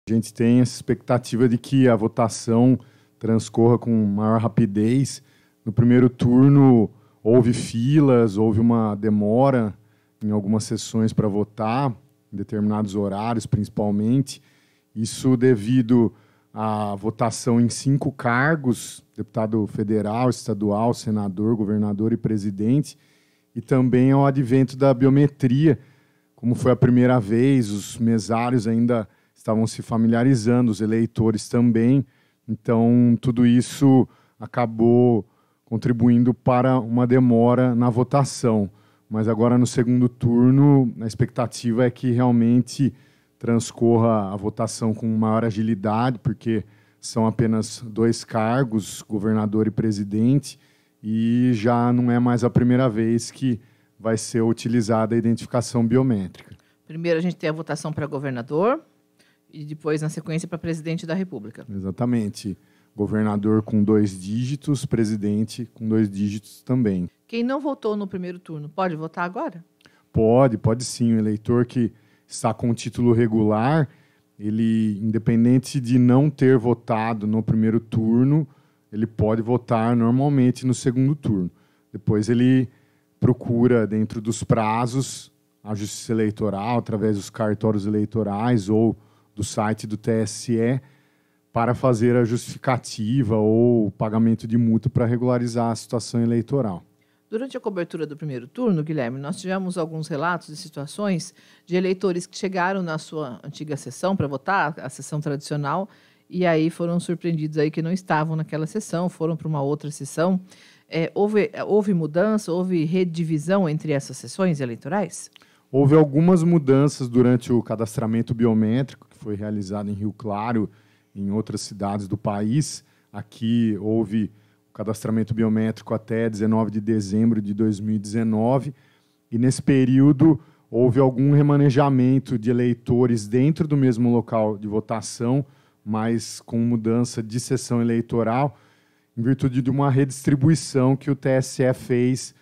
A gente tem essa expectativa de que a votação transcorra com maior rapidez. No primeiro turno, houve filas, houve uma demora em algumas sessões para votar, em determinados horários, principalmente. Isso devido à votação em 5 cargos, deputado federal, estadual, senador, governador e presidente, e também ao advento da biometria. Como foi a primeira vez, os mesários ainda estavam se familiarizando, os eleitores também. Então, tudo isso acabou contribuindo para uma demora na votação. Mas agora, no segundo turno, a expectativa é que realmente transcorra a votação com maior agilidade, porque são apenas 2 cargos, governador e presidente, e já não é mais a primeira vez que vai ser utilizada a identificação biométrica. Primeiro a gente tem a votação para governador e depois, na sequência, para presidente da República. Exatamente. Governador com 2 dígitos, presidente com 2 dígitos também. Quem não votou no primeiro turno, pode votar agora? Pode sim. O eleitor que está com título regular, ele, independente de não ter votado no primeiro turno, ele pode votar normalmente no segundo turno. Depois ele procura, dentro dos prazos, a Justiça Eleitoral, através dos cartórios eleitorais ou do site do TSE, para fazer a justificativa ou o pagamento de multa para regularizar a situação eleitoral. Durante a cobertura do primeiro turno, Guilherme, nós tivemos alguns relatos de situações de eleitores que chegaram na sua antiga sessão para votar, a sessão tradicional, e aí foram surpreendidos aí que não estavam naquela sessão, foram para uma outra sessão. Houve mudança, houve redivisão entre essas sessões eleitorais? Houve algumas mudanças durante o cadastramento biométrico, que foi realizado em Rio Claro, em outras cidades do país. Aqui houve o cadastramento biométrico até 19 de dezembro de 2019, e nesse período houve algum remanejamento de eleitores dentro do mesmo local de votação, mas com mudança de sessão eleitoral, em virtude de uma redistribuição que o TSE fez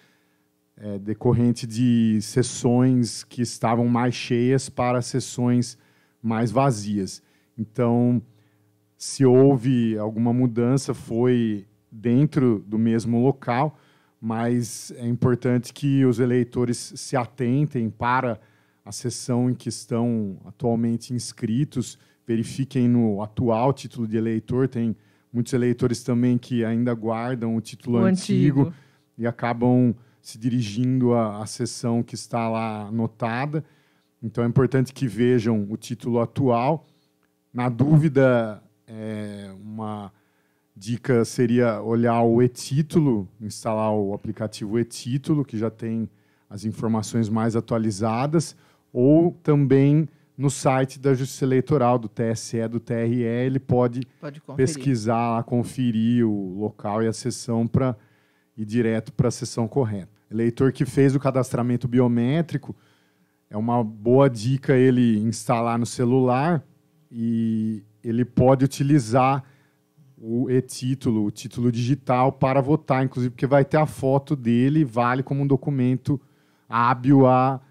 decorrente de sessões que estavam mais cheias para sessões mais vazias. Então, se houve alguma mudança, foi dentro do mesmo local, mas é importante que os eleitores se atentem para a sessão em que estão atualmente inscritos, verifiquem no atual título de eleitor. Tem muitos eleitores também que ainda guardam o título antigo e acabam se dirigindo à sessão que está lá anotada. Então, é importante que vejam o título atual. Na dúvida, uma dica seria olhar o e-título, instalar o aplicativo e-título, que já tem as informações mais atualizadas, ou também no site da Justiça Eleitoral, do TSE, do TRE, ele pode pesquisar, conferir o local e a sessão para ir direto para a sessão correta. Eleitor que fez o cadastramento biométrico, é uma boa dica ele instalar no celular e ele pode utilizar o e-título, o título digital, para votar, inclusive porque vai ter a foto dele, vale como um documento hábil a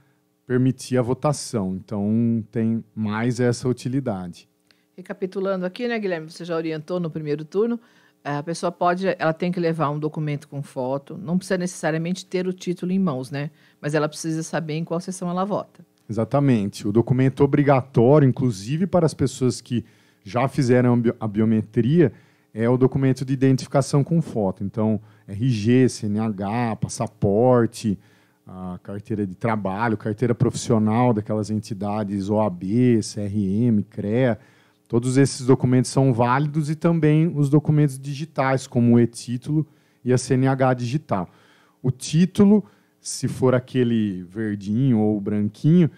permitir a votação. Então, tem mais essa utilidade. Recapitulando aqui, né, Guilherme, você já orientou no primeiro turno, a pessoa ela tem que levar um documento com foto, não precisa necessariamente ter o título em mãos, né? Mas ela precisa saber em qual sessão ela vota. Exatamente. O documento obrigatório, inclusive para as pessoas que já fizeram a biometria, é o documento de identificação com foto. Então, RG, CNH, passaporte, a carteira de trabalho, carteira profissional daquelas entidades OAB, CRM, CREA. Todos esses documentos são válidos, e também os documentos digitais, como o e-título e a CNH digital. O título, se for aquele verdinho ou branquinho,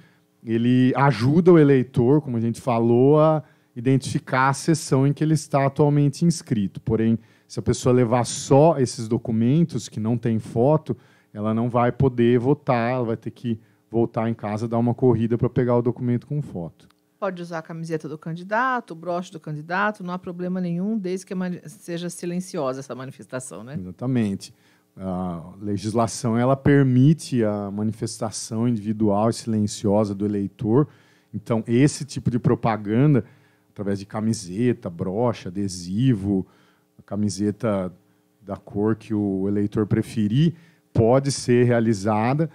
ele ajuda o eleitor, como a gente falou, a identificar a sessão em que ele está atualmente inscrito. Porém, se a pessoa levar só esses documentos, que não tem foto, ela não vai poder votar, ela vai ter que voltar em casa, dar uma corrida para pegar o documento com foto. Pode usar a camiseta do candidato, o broche do candidato, não há problema nenhum, desde que seja silenciosa essa manifestação, né? Exatamente. A legislação ela permite a manifestação individual e silenciosa do eleitor. Então, esse tipo de propaganda, através de camiseta, brocha, adesivo, a camiseta da cor que o eleitor preferir, pode ser realizada.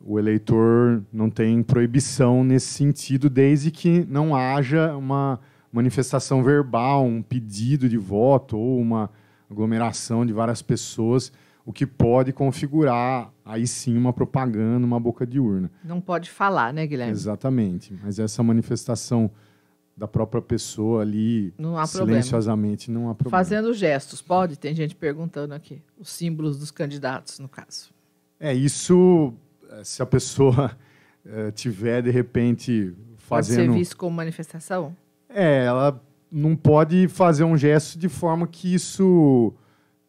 O eleitor não tem proibição nesse sentido, desde que não haja uma manifestação verbal, um pedido de voto ou uma aglomeração de várias pessoas, o que pode configurar, aí sim, uma propaganda, uma boca de urna. Não pode falar, né, Guilherme? Exatamente, mas essa manifestação da própria pessoa ali, não há silenciosamente, problema. Não há problema. Fazendo gestos, pode? Tem gente perguntando aqui. Os símbolos dos candidatos, no caso. Isso, se a pessoa tiver, de repente, fazendo... Pode ser visto como manifestação? Ela não pode fazer um gesto de forma que isso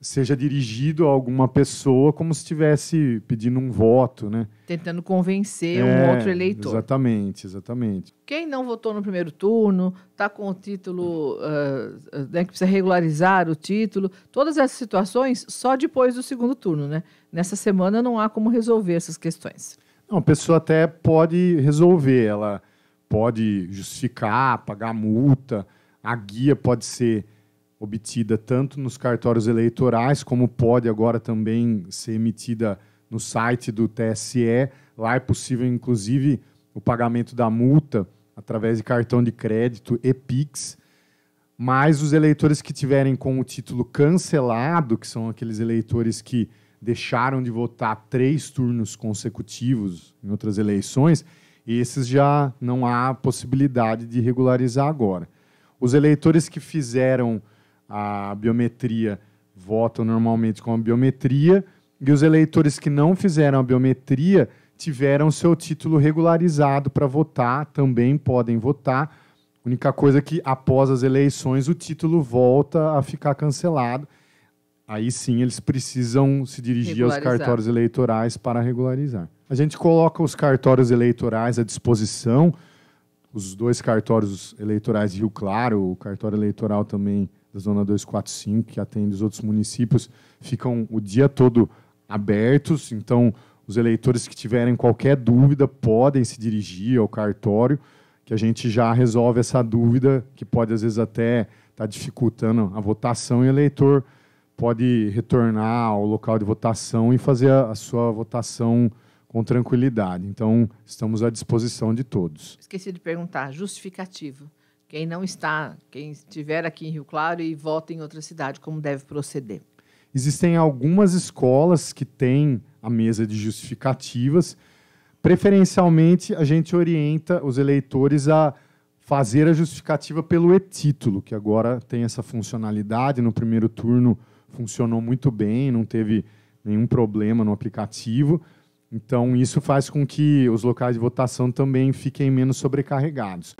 seja dirigido a alguma pessoa como se estivesse pedindo um voto, né? Tentando convencer um outro eleitor. Exatamente, exatamente. Quem não votou no primeiro turno, está com o título, né, que precisa regularizar o título, todas essas situações só depois do segundo turno, né? Nessa semana não há como resolver essas questões. Não, a pessoa até pode resolver, ela pode justificar, pagar multa, a guia pode ser obtida tanto nos cartórios eleitorais, como pode agora também ser emitida no site do TSE. Lá é possível, inclusive, o pagamento da multa através de cartão de crédito e Pix. Mas os eleitores que tiverem com o título cancelado, que são aqueles eleitores que deixaram de votar 3 turnos consecutivos em outras eleições, esses já não há possibilidade de regularizar agora. Os eleitores que fizeram a biometria votam normalmente com a biometria, e os eleitores que não fizeram a biometria tiveram seu título regularizado para votar, também podem votar. A única coisa é que, após as eleições, o título volta a ficar cancelado. Aí sim eles precisam se dirigir aos cartórios eleitorais para regularizar. A gente coloca os cartórios eleitorais à disposição, os 2 cartórios eleitorais de Rio Claro, o cartório eleitoral também da Zona 245, que atende os outros municípios, ficam o dia todo abertos. Então, os eleitores que tiverem qualquer dúvida podem se dirigir ao cartório, que a gente já resolve essa dúvida, que pode, às vezes, até estar dificultando a votação, e o eleitor pode retornar ao local de votação e fazer a sua votação com tranquilidade. Então, estamos à disposição de todos. Esqueci de perguntar, justificativo. Quem não está, quem estiver aqui em Rio Claro e vota em outra cidade, como deve proceder? Existem algumas escolas que têm a mesa de justificativas. Preferencialmente, a gente orienta os eleitores a fazer a justificativa pelo e-título, que agora tem essa funcionalidade. No primeiro turno funcionou muito bem, não teve nenhum problema no aplicativo. Então, isso faz com que os locais de votação também fiquem menos sobrecarregados.